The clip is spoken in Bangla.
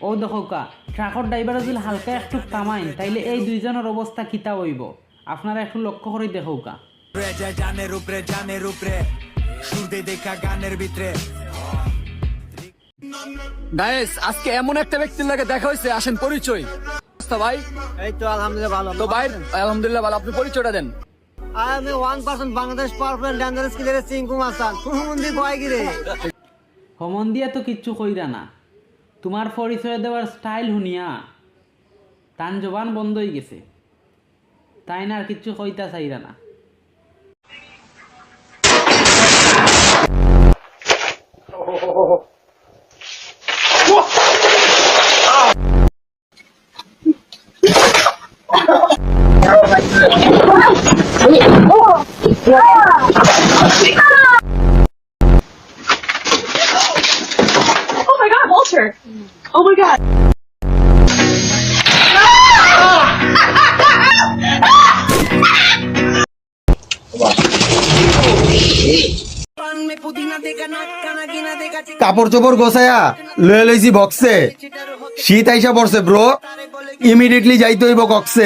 ও দেখো কা ট্রাকর ড্রাইভার যদি হালকা একটু থামাইন তাইলে এই দুইজনের অবস্থা কিতা হইব আপনারা একটু লক্ষ্য করে দেখো কা জানের উপরে সুরতে দেখা গানের ভিতরে। গাইস আজকে এমন একটা ব্যক্তির লাগে দেখা হয়েছে, আসেন পরিচয়। ভাই এই তো আলহামদুলিল্লাহ ভালো। তো ভাই আলহামদুলিল্লাহ ভালো, আপনি পরিচয়টা দেন। আমি 1% বাংলাদেশ পাওয়ারফুল ডেঞ্জারাস কিলার সিংকুম আসান কুমন্দি কয় গিরে হমন দিয়া তো কিচ্ছু কইরা না, তোমার পরিচয় দেওয়ার স্টাইল শুনিয়া তান জবান বন্ধ হয়ে গেছে, তাই না আর কিচ্ছু কইতা চাইরা না। Oh my god, Walter! Oh my god! কাপড় চোপড় গোছায়া লয়ে লইছি বক্সে, শীত আইসা পড়ছে ব্রো, ইমিডিয়েটলি যাইতে হইব কক্সে।